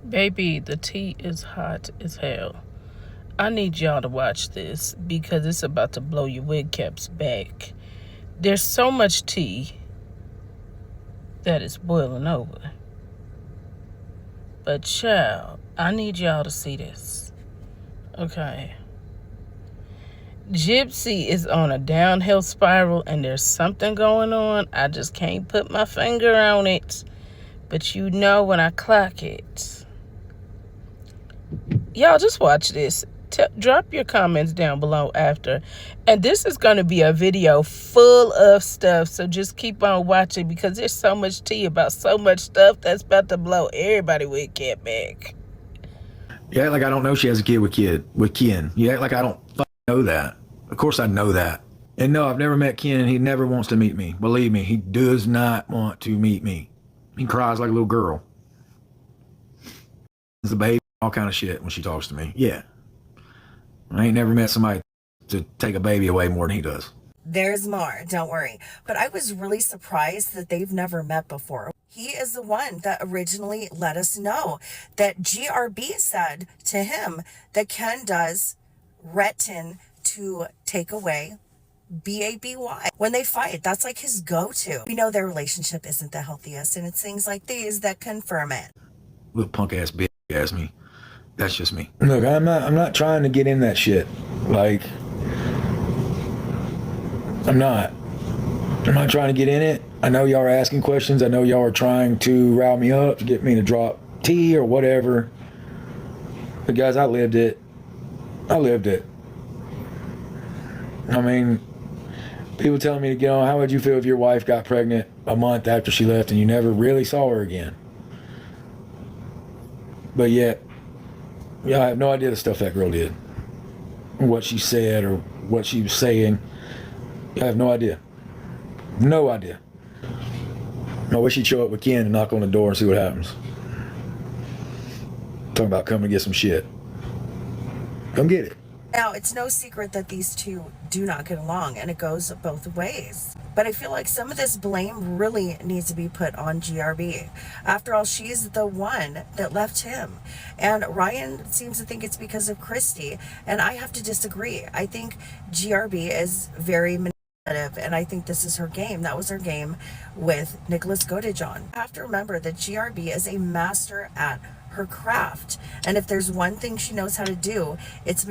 Baby, the tea is hot as hell. I need y'all to watch this because it's about to blow your wig caps back. There's so much tea that is boiling over. But child, I need y'all to see this. Okay. Gypsy is on a downhill spiral and there's something going on. I just can't put my finger on it. But you know when I clock it. Y'all just watch this. Drop your comments down below after. And this is going to be a video full of stuff. So just keep on watching because there's so much tea about so much stuff that's about to blow everybody with cat back. You act like I don't know she has a kid with Ken. You act like I don't know that. Of course I know that. And no, I've never met Ken and he never wants to meet me. Believe me, he does not want to meet me. He cries like a little girl. He's a baby, all kind of shit when she talks to me. Yeah. I ain't never met somebody to take a baby away more than he does. There's more, don't worry. But I was really surprised that they've never met before. He is the one that originally let us know that GRB said to him that Ken does retin to take away BABY. When they fight, that's like his go-to. We know their relationship isn't the healthiest, and it's things like these that confirm it. Little punk ass bitch ass me. That's just me. Look, I'm not trying to get in that shit. Like, I'm not trying to get in it. I know y'all are asking questions. I know y'all are trying to rile me up to get me to drop tea or whatever. But guys, I lived it. I mean, people telling me to get on, how would you feel if your wife got pregnant a month after she left and you never really saw her again? But yet, yeah, I have no idea the stuff that girl did, or what she said, or what she was saying. I have no idea. No idea. I wish she'd show up with Ken and knock on the door and see what happens. Talking about coming to get some shit. Come get it. Now, it's no secret that these two do not get along, and it goes both ways. But I feel like some of this blame really needs to be put on GRB. After all, she's the one that left him. And Ryan seems to think it's because of Christy, and I have to disagree. I think GRB is very manipulative, and I think this is her game. That was her game with Nicholas Godejohn. You have to remember that GRB is a master at her craft. And if there's one thing she knows how to do, it's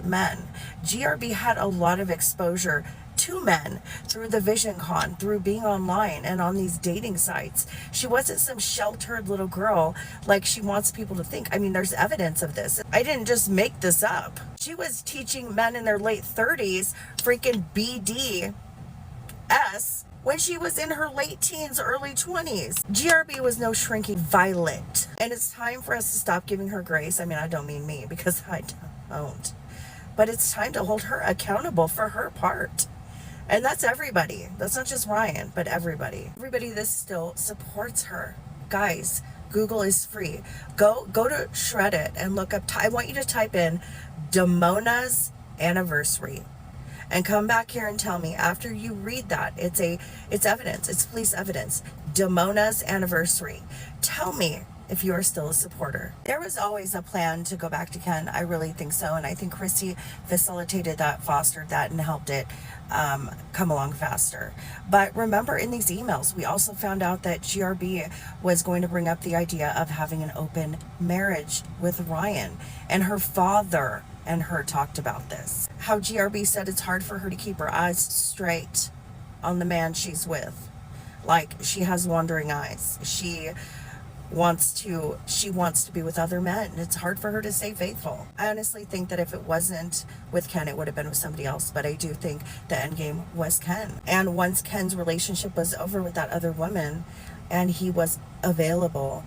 men. GRB had a lot of exposure to men through the Vision Con, through being online and on these dating sites. She wasn't some sheltered little girl like she wants people to think. I mean, there's evidence of this. I didn't just make this up. She was teaching men in their late 30s freaking BDS when she was in her late teens, early 20s. GRB was no shrinking violet. And it's time for us to stop giving her grace. I mean, I don't mean me, because I don't. But it's time to hold her accountable for her part. And that's everybody. That's not just Ryan, but everybody. Everybody that still supports her. Guys, Google is free. Go to Shreddit and look up, I want you to type in Damona's anniversary. And come back here and tell me after you read that, it's evidence, it's police evidence. Damona's anniversary. Tell me if you are still a supporter. There was always a plan to go back to Ken. I really think so. And I think Christy facilitated that, fostered that, and helped it come along faster. But remember, in these emails, we also found out that GRB was going to bring up the idea of having an open marriage with Ryan. And her father and her talked about this. How GRB said it's hard for her to keep her eyes straight on the man she's with. Like, she has wandering eyes. She wants to be with other men. It's hard for her to stay faithful. I honestly think that if it wasn't with Ken, it would have been with somebody else. But I do think the end game was Ken. And once Ken's relationship was over with that other woman and he was available,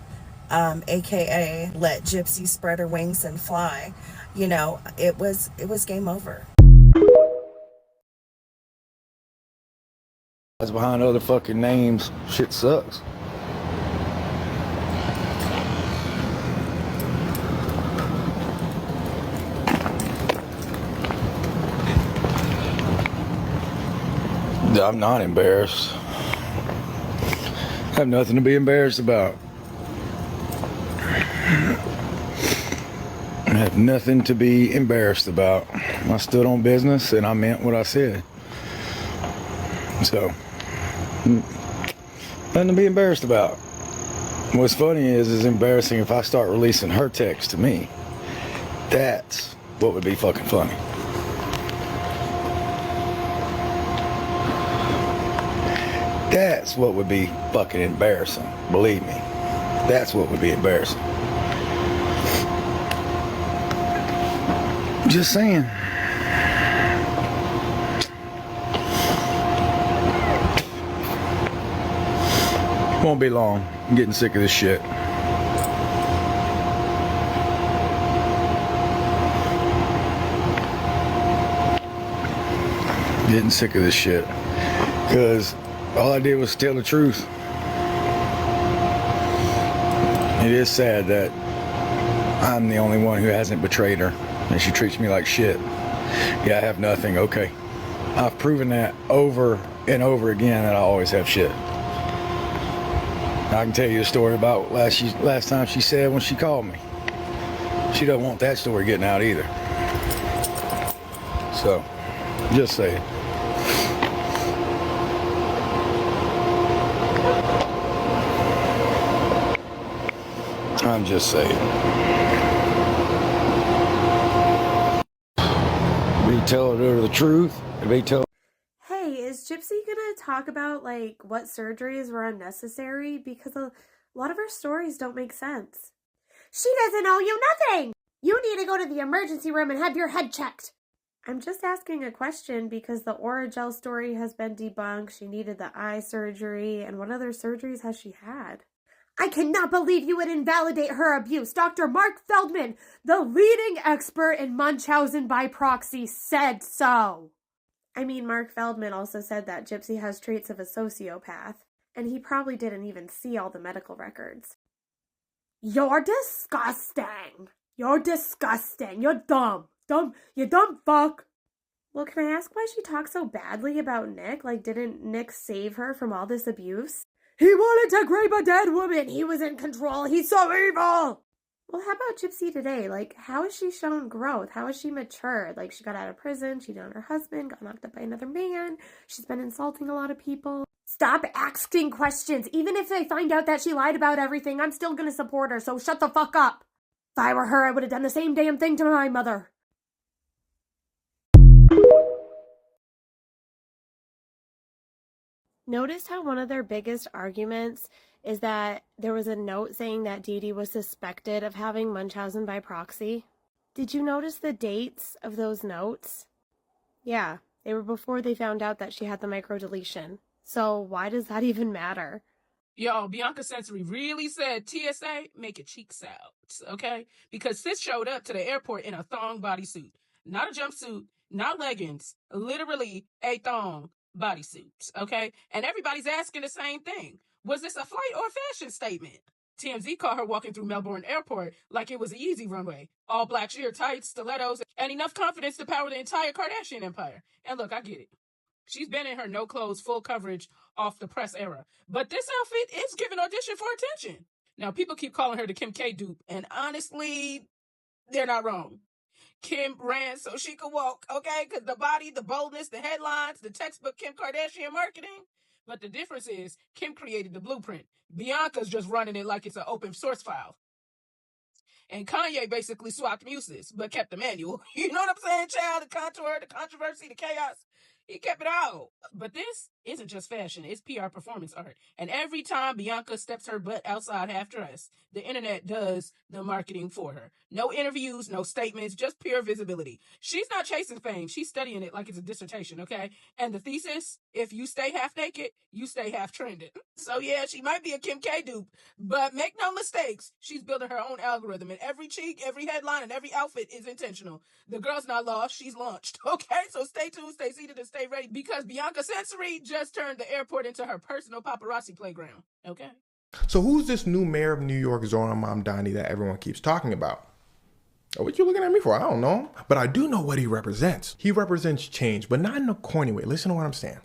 aka let Gypsy spread her wings and fly, you know, it was game over. That's behind other fucking names. Shit sucks. I'm not embarrassed. I have nothing to be embarrassed about. I have nothing to be embarrassed about. I stood on business and I meant what I said. So, nothing to be embarrassed about. What's funny is it's embarrassing if I start releasing her text to me. That's what would be fucking funny. That's what would be fucking embarrassing. Believe me. That's what would be embarrassing. Just saying. Won't be long. I'm getting sick of this shit. Getting sick of this shit. Because all I did was tell the truth. It is sad that I'm the only one who hasn't betrayed her. And she treats me like shit. Yeah, I have nothing. Okay. I've proven that over and over again that I always have shit. I can tell you a story about last time she said when she called me. She doesn't want that story getting out either. So, just say it. I'm just saying. Be telling her the truth. Be telling. Hey, is Gypsy gonna talk about like what surgeries were unnecessary? Because a lot of her stories don't make sense. She doesn't owe you nothing! You need to go to the emergency room and have your head checked. I'm just asking a question because the Oragel story has been debunked. She needed the eye surgery, and what other surgeries has she had? I cannot believe you would invalidate her abuse. Dr. Mark Feldman, the leading expert in Munchausen by proxy, said so. I mean, Mark Feldman also said that Gypsy has traits of a sociopath, and he probably didn't even see all the medical records. You're disgusting. You're disgusting. You're dumb. You dumb fuck. Well, can I ask why she talks so badly about Nick? Like, didn't Nick save her from all this abuse? He wanted to grape a dead woman. He was in control. He's so evil. Well, how about Gypsy today? Like, how has she shown growth? How has she matured? Like, she got out of prison. She found her husband, got knocked up by another man. She's been insulting a lot of people. Stop asking questions. Even if I find out that she lied about everything, I'm still going to support her, so shut the fuck up. If I were her, I would have done the same damn thing to my mother. Notice how one of their biggest arguments is that there was a note saying that Diddy was suspected of having Munchausen by proxy. Did you notice the dates of those notes? Yeah, they were before they found out that she had the microdeletion. So why does that even matter? Yo, Bianca Sensory really said TSA, make your cheeks out, okay? Because sis showed up to the airport in a thong bodysuit. Not a jumpsuit, not leggings, literally a thong bodysuit, okay? And everybody's asking the same thing. Was this a flight or a fashion statement? TMZ caught her walking through Melbourne Airport like it was an easy runway. All black sheer tights, stilettos, and enough confidence to power the entire Kardashian empire. And look, I get it. She's been in her no-clothes, full coverage off the press era. But this outfit is giving audition for attention. Now, people keep calling her the Kim K dupe, and honestly, they're not wrong. Kim ran so she could walk, okay? Because the body, the boldness, the headlines, the textbook Kim Kardashian marketing. But the difference is Kim created the blueprint. Bianca's just running it like it's an open source file. And Kanye basically swapped muses, but kept the manual. You know what I'm saying, child? The contour, the controversy, the chaos. He kept it all. But this isn't just fashion. It's PR performance art. And every time Bianca steps her butt outside half dressed, the internet does the marketing for her. No interviews, no statements, just pure visibility. She's not chasing fame. She's studying it like it's a dissertation, okay? And the thesis, if you stay half naked, you stay half trended. So yeah, she might be a Kim K dupe, but make no mistakes, she's building her own algorithm. And every cheek, every headline, and every outfit is intentional. The girl's not lost, she's launched, okay? So stay tuned, stay seated, and stay ready, because Bianca Sensory just turned the airport into her personal paparazzi playground, okay? So who's this new mayor of New York, Zohran Mamdani, that everyone keeps talking about? What you looking at me for? I don't know him. But I do know what he represents. He represents change, but not in a corny way. Listen to what I'm saying.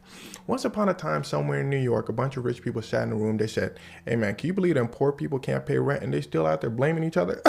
Once upon a time, somewhere in New York, a bunch of rich people sat in a room. They said, hey man, can you believe that poor people can't pay rent and they still out there blaming each other?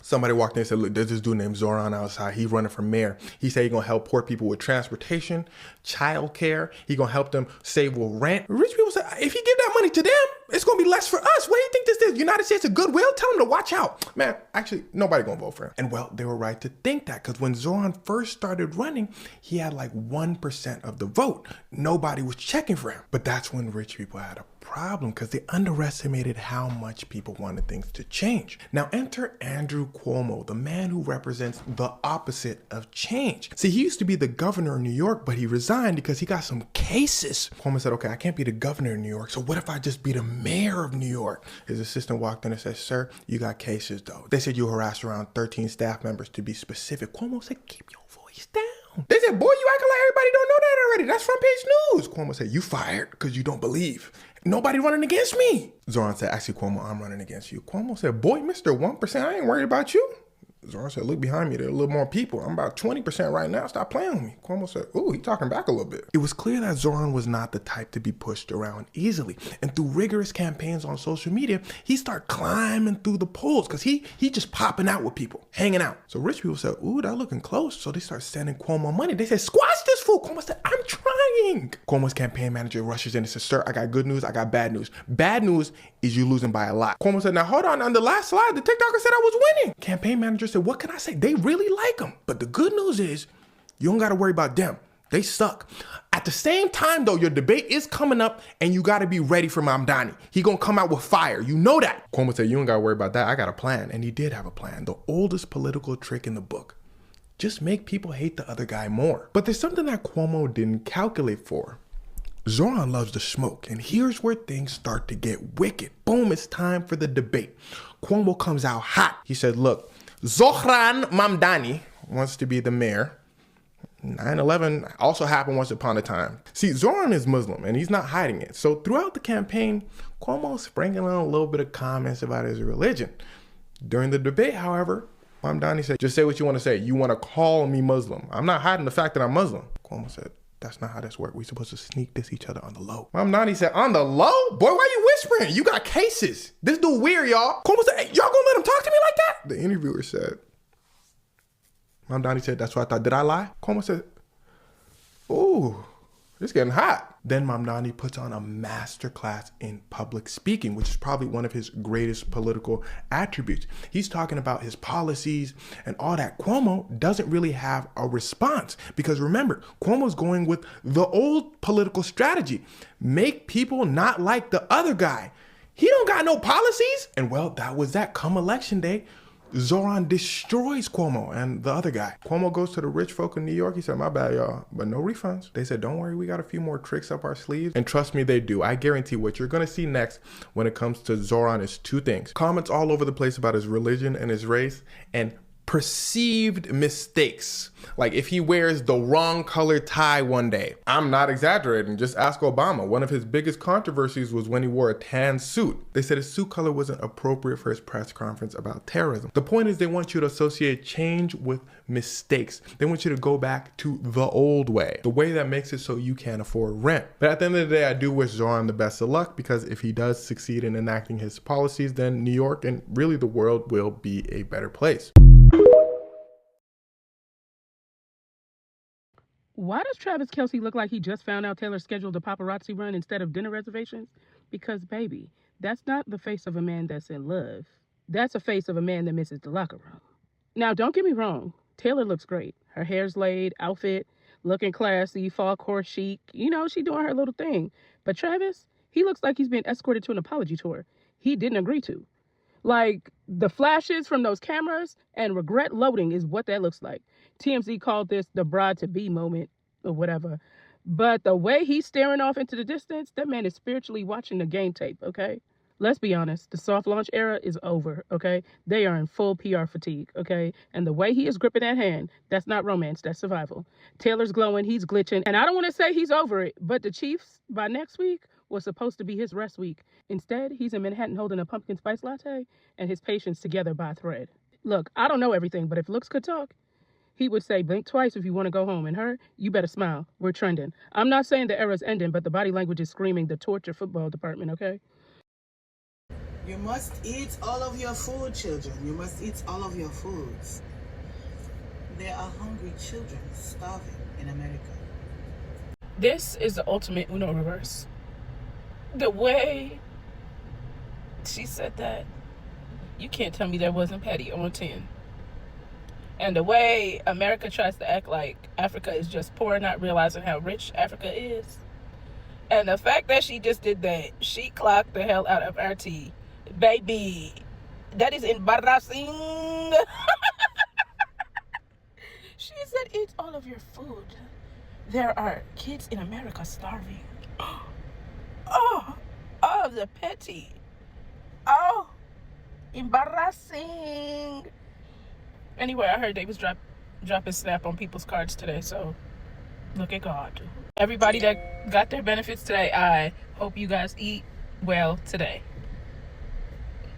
Somebody walked in and said, look, there's this dude named Zohran outside. He's running for mayor. He said he's going to help poor people with transportation, childcare. He's going to help them save with rent. Rich people said, if you give that money to them, it's going to be less for us. What do you think this is? United States of Goodwill? Tell them to watch out. Man, actually, nobody going to vote for him. And well, they were right to think that, because when Zohran first started running, he had like 1% of the vote. Nobody was checking for him. But that's when rich people had a problem, because they underestimated how much people wanted things to change. Now enter Andrew Cuomo, the man who represents the opposite of change. See, he used to be the governor of New York, but he resigned because he got some cases. Cuomo said, okay, I can't be the governor of New York, so what if I just be the mayor of New York? His assistant walked in and said, sir, you got cases though. They said you harassed around 13 staff members, to be specific. Cuomo said, keep your voice down. They said, boy, you acting like everybody don't know that already. That's front page news. Cuomo said, you fired because you don't believe. Nobody running against me. Zohran said, actually, Cuomo, I'm running against you. Cuomo said, boy, Mr. 1%, I ain't worried about you. Zohran said, look behind me, there are a little more people. I'm about 20% right now. Stop playing with me. Cuomo said, ooh, he talking back a little bit. It was clear that Zohran was not the type to be pushed around easily. And through rigorous campaigns on social media, he started climbing through the polls because he just popping out with people, hanging out. So rich people said, ooh, that looking close. So they start sending Cuomo money. They said, squash this fool. Cuomo said, I'm trying. Cuomo's campaign manager rushes in and says, sir, I got good news. I got bad news. Bad news is you losing by a lot. Cuomo said, now hold on the last slide, the TikToker said I was winning. Campaign manager said, what can I say? They really like him. But the good news is you don't got to worry about them. They suck. At the same time, though, your debate is coming up and you got to be ready for Mamdani. He going to come out with fire. You know that. Cuomo said, you don't got to worry about that. I got a plan. And he did have a plan. The oldest political trick in the book. Just make people hate the other guy more. But there's something that Cuomo didn't calculate for. Zohran loves the smoke, and here's where things start to get wicked. Boom, it's time for the debate. Cuomo comes out hot. He said, look, Zohran Mamdani wants to be the mayor. 9/11 also happened once upon a time. See, Zohran is Muslim, and he's not hiding it. So throughout the campaign, Cuomo sprinkling on a little bit of comments about his religion. During the debate, however, Mamdani said, just say what you want to say. You want to call me Muslim. I'm not hiding the fact that I'm Muslim. Cuomo said, that's not how this works. We're supposed to sneak this each other on the low. Mamdani said, on the low? Boy, why you whispering? You got cases. This dude weird, y'all. Cuomo said, hey, y'all gonna let him talk to me like that? The interviewer said, Mamdani said, that's what I thought. Did I lie? Cuomo said, ooh, it's getting hot. Then Mamdani puts on a masterclass in public speaking, which is probably one of his greatest political attributes. He's talking about his policies and all that. Cuomo doesn't really have a response because remember, Cuomo's going with the old political strategy. Make people not like the other guy. He don't got no policies. And well, that was that. Come election day, Zohran destroys Cuomo and the other guy. Cuomo goes to the rich folk in New York. He said, my bad, y'all, but no refunds. They said, don't worry, we got a few more tricks up our sleeves. And trust me, they do. I guarantee what you're going to see next when it comes to Zohran is two things. Comments all over the place about his religion and his race, and perceived mistakes. Like if he wears the wrong color tie one day. I'm not exaggerating, just ask Obama. One of his biggest controversies was when he wore a tan suit. They said his suit color wasn't appropriate for his press conference about terrorism. The point is they want you to associate change with mistakes. They want you to go back to the old way, the way that makes it so you can't afford rent. But at the end of the day, I do wish Zohran the best of luck, because if he does succeed in enacting his policies, then New York and really the world will be a better place. Why does Travis Kelce look like he just found out Taylor scheduled a paparazzi run instead of dinner reservations? Because, baby, that's not the face of a man that's in love. That's a face of a man that misses the locker room. Now, don't get me wrong. Taylor looks great. Her hair's laid, outfit, looking classy, fall court chic. You know, she doing her little thing. But Travis, he looks like he's been escorted to an apology tour he didn't agree to. Like, the flashes from those cameras and regret loading is what that looks like. TMZ called this the bride-to-be moment or whatever. But the way he's staring off into the distance, that man is spiritually watching the game tape, okay? Let's be honest, the soft launch era is over, okay? They are in full PR fatigue, okay? And the way he is gripping that hand, that's not romance, that's survival. Taylor's glowing, he's glitching. And I don't want to say he's over it, but the Chiefs, by next week, was supposed to be his rest week. Instead, he's in Manhattan holding a pumpkin spice latte and his patience together by a thread. Look, I don't know everything, but if looks could talk, he would say, blink twice if you want to go home. And her, you better smile. We're trending. I'm not saying the era's ending, but the body language is screaming the torture football department, okay? You must eat all of your food, children. You must eat all of your foods. There are hungry children starving in America. This is the ultimate Uno reverse. The way she said that, you can't tell me that wasn't petty on 10. And the way America tries to act like Africa is just poor, not realizing how rich Africa is. And the fact that she just did that, she clocked the hell out of RT. Baby, that is embarrassing. She said, eat all of your food. There are kids in America starving. Oh, the petty. Oh, embarrassing. Anyway, I heard they was dropping Snap on people's cards today, so look at God. Everybody that got their benefits today, I hope you guys eat well today.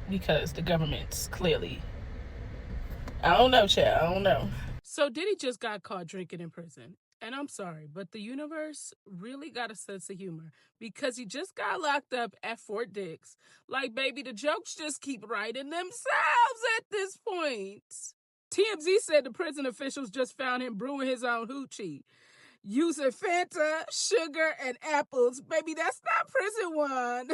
Because the government's clearly, I don't know, child, I don't know. So Diddy just got caught drinking in prison. And I'm sorry, but the universe really got a sense of humor because he just got locked up at Fort Dix. Like, baby, the jokes just keep writing themselves at this point. TMZ said the prison officials just found him brewing his own hoochie, using Fanta, sugar, and apples. Baby, that's not prison one.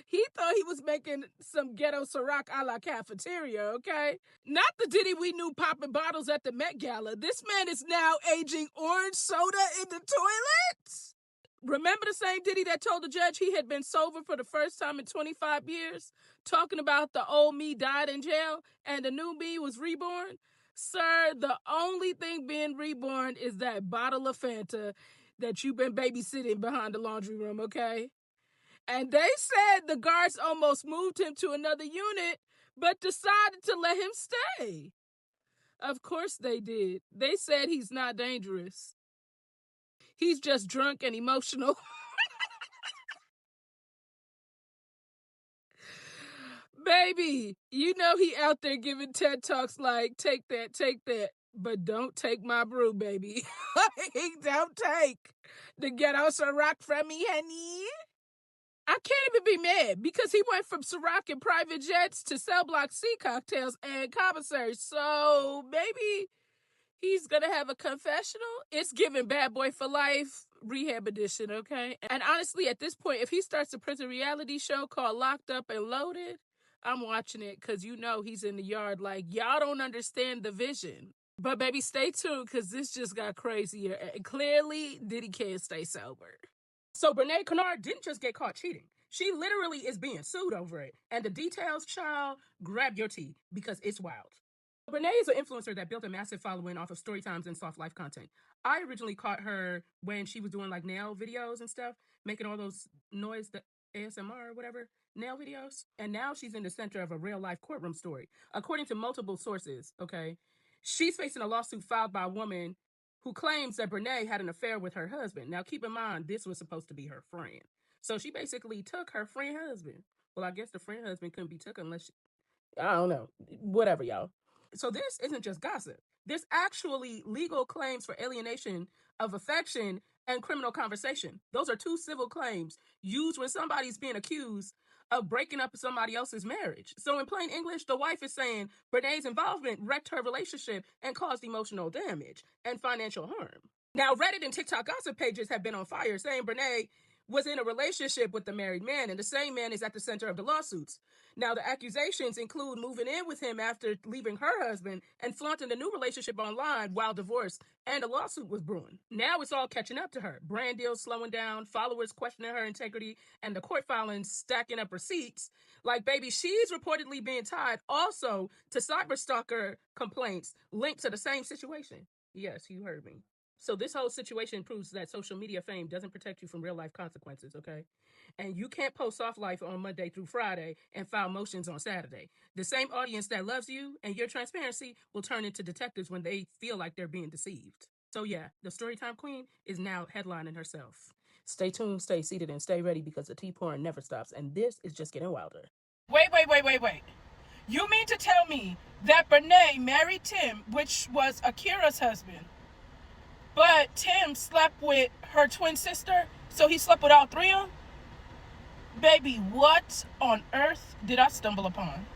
He thought he was making some ghetto Ciroc a la cafeteria, okay? Not the Diddy we knew popping bottles at the Met Gala. This man is now aging orange soda in the toilet. Remember the same Diddy that told the judge he had been sober for the first time in 25 years? Talking about the old me died in jail and the new me was reborn? Sir, the only thing being reborn is that bottle of Fanta that you've been babysitting behind the laundry room, okay? And they said the guards almost moved him to another unit, but decided to let him stay. Of course they did. They said he's not dangerous. He's just drunk and emotional. Baby, you know he out there giving TED Talks like, take that, but don't take my brew, baby. Don't take the ghetto Ciroc from me, honey. I can't even be mad because he went from Ciroc and private jets to cell block C cocktails and commissaries. So maybe he's gonna have a confessional. It's giving Bad Boy for Life rehab edition, okay? And honestly, at this point, if he starts a prison reality show called Locked Up and Loaded, I'm watching it because you know he's in the yard like, y'all don't understand the vision. But baby, stay tuned because this just got crazier. And clearly, Diddy can't stay sober. So Brenay Kennard didn't just get caught cheating. She literally is being sued over it. And the details, child, grab your tea because it's wild. Brenay is an influencer that built a massive following off of story times and soft life content. I originally caught her when she was doing like nail videos and stuff, making all those noise, the ASMR or whatever, nail videos. And now she's in the center of a real life courtroom story. According to multiple sources, okay, she's facing a lawsuit filed by a woman who claims that Brenay had an affair with her husband. Now, keep in mind, this was supposed to be her friend. So she basically took her friend husband. Well, I guess the friend husband couldn't be took unless I don't know. Whatever, y'all. So this isn't just gossip. There's actually legal claims for alienation of affection and criminal conversation. Those are two civil claims used when somebody's being accused of breaking up somebody else's marriage. So in plain English, the wife is saying Brenay's involvement wrecked her relationship and caused emotional damage and financial harm. Now, Reddit and TikTok gossip pages have been on fire saying Brenay was in a relationship with the married man, and the same man is at the center of the lawsuits. Now, the accusations include moving in with him after leaving her husband and flaunting the new relationship online while divorced, and a lawsuit was brewing. Now it's all catching up to her. Brand deals slowing down, followers questioning her integrity, and the court filings stacking up receipts. Like, baby, she's reportedly being tied also to cyberstalker complaints linked to the same situation. Yes, you heard me. So this whole situation proves that social media fame doesn't protect you from real life consequences, okay? And you can't post soft life on Monday through Friday and file motions on Saturday. The same audience that loves you and your transparency will turn into detectives when they feel like they're being deceived. So yeah, the Storytime Queen is now headlining herself. Stay tuned, stay seated, and stay ready because the tea pouring never stops. And this is just getting wilder. Wait. You mean to tell me that Brenay married Tim, which was Akira's husband, but Tim slept with her twin sister, so he slept with all three of them? Baby, what on earth did I stumble upon?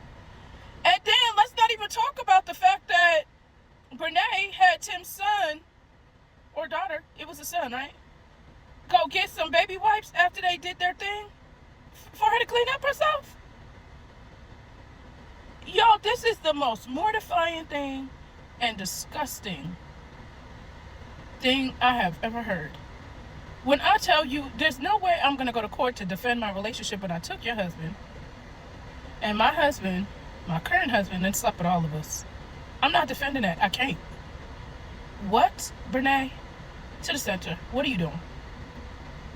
And then let's not even talk about the fact that Brenay had Tim's son or daughter, it was a son, right? Go get some baby wipes after they did their thing for her to clean up herself. Yo, this is the most mortifying thing and disgusting thing I have ever heard. When I tell you, there's no way I'm going to go to court to defend my relationship when I took your husband and my husband, my current husband, and slept with all of us. I'm not defending that. I can't. What, Brenay? To the center. What are you doing?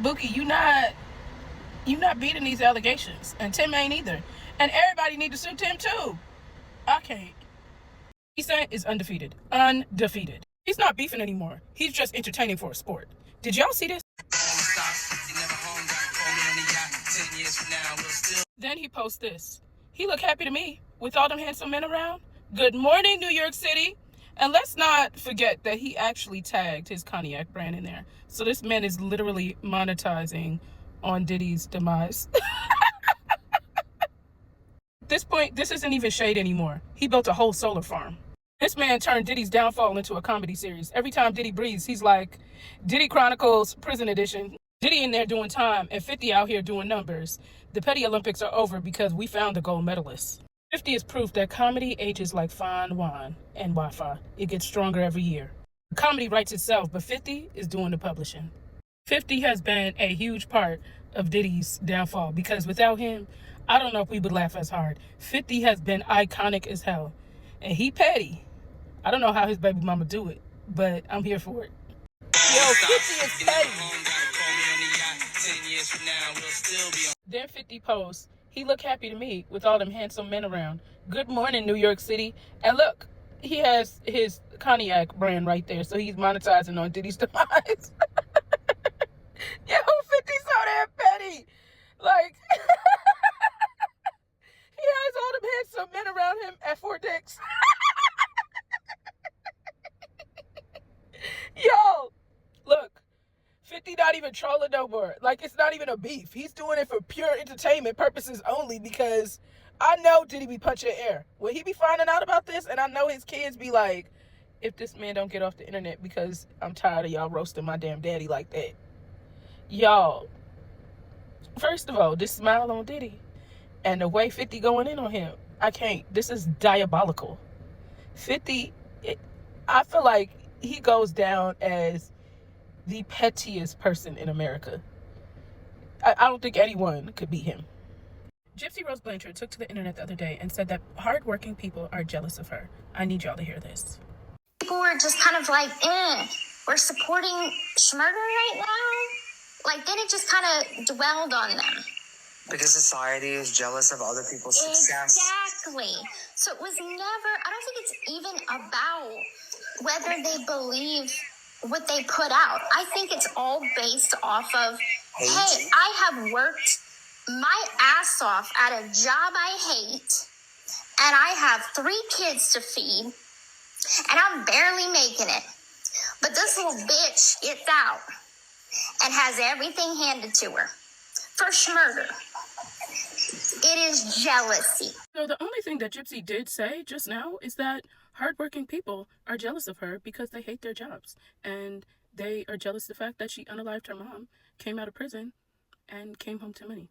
Bookie, you not beating these allegations. And Tim ain't either. And everybody need to sue Tim too. I can't. He's saying is undefeated. Undefeated. He's not beefing anymore. He's just entertaining for a sport. Did y'all see this? Then he posts this. He look happy to me with all them handsome men around. Good morning, New York City. And let's not forget that he actually tagged his cognac brand in there. So this man is literally monetizing on Diddy's demise. At this point, this isn't even shade anymore. He built a whole solar farm. This man turned Diddy's downfall into a comedy series. Every time Diddy breathes, he's like, Diddy Chronicles Prison Edition. Diddy in there doing time and 50 out here doing numbers. The Petty Olympics are over because we found the gold medalists. 50 is proof that comedy ages like fine wine and Wi-Fi. It gets stronger every year. Comedy writes itself, but 50 is doing the publishing. 50 has been a huge part of Diddy's downfall because without him, I don't know if we would laugh as hard. 50 has been iconic as hell. And he petty. I don't know how his baby mama do it, but I'm here for it. Yo, 50 is petty. Then 50 posts, he look happy to me with all them handsome men around. Good morning, New York City. And look, he has his cognac brand right there, so he's monetizing on Diddy's demise. Yo, 50 so damn petty. Like, he has all them handsome men around him at Fort Dix. Yo, look, 50 not even trolling no more. Like, it's not even a beef. He's doing it for pure entertainment purposes only because I know Diddy be punching air. When he be finding out about this, and I know his kids be like, if this man don't get off the internet because I'm tired of y'all roasting my damn daddy like that. Y'all, first of all, this smile on Diddy and the way 50 going in on him, I can't. This is diabolical. 50, I feel like he goes down as the pettiest person in America. I don't think anyone could beat him. Gypsy Rose Blanchard took to the internet the other day and said that hardworking people are jealous of her. I need y'all to hear this. People were just kind of like, we're supporting Schmurder right now. Like, then it just kind of dwelled on them. Because society is jealous of other people's success. Exactly. So it was never, I don't think it's even about whether they believe what they put out. I think it's all based off of, Hate. Hey, I have worked my ass off at a job I hate, and I have 3 kids to feed, and I'm barely making it. But this little bitch gets out and has everything handed to her for murder. It is jealousy. So the only thing that Gypsy did say just now is that hardworking people are jealous of her because they hate their jobs. And they are jealous of the fact that she unalived her mom, came out of prison, and came home to money.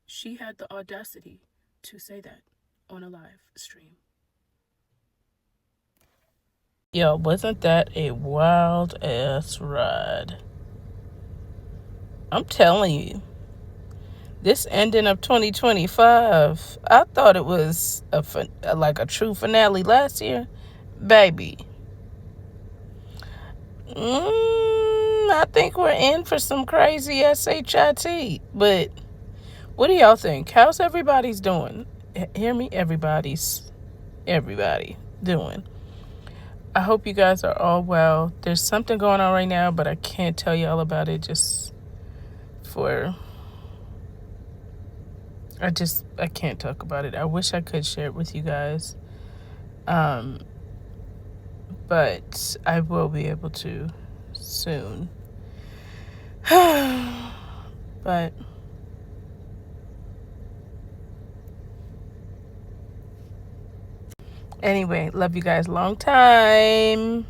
She had the audacity to say that on a live stream. Yo, wasn't that a wild ass ride? I'm telling you. This ending of 2025, I thought it was like a true finale last year. Baby. I think we're in for some crazy SHIT. But what do y'all think? How's everybody's doing? Hear me? Everybody doing. I hope you guys are all well. There's something going on right now, but I can't tell you all about it just for I can't talk about it. I wish I could share it with you guys. But I will be able to soon. But anyway, love you guys long time.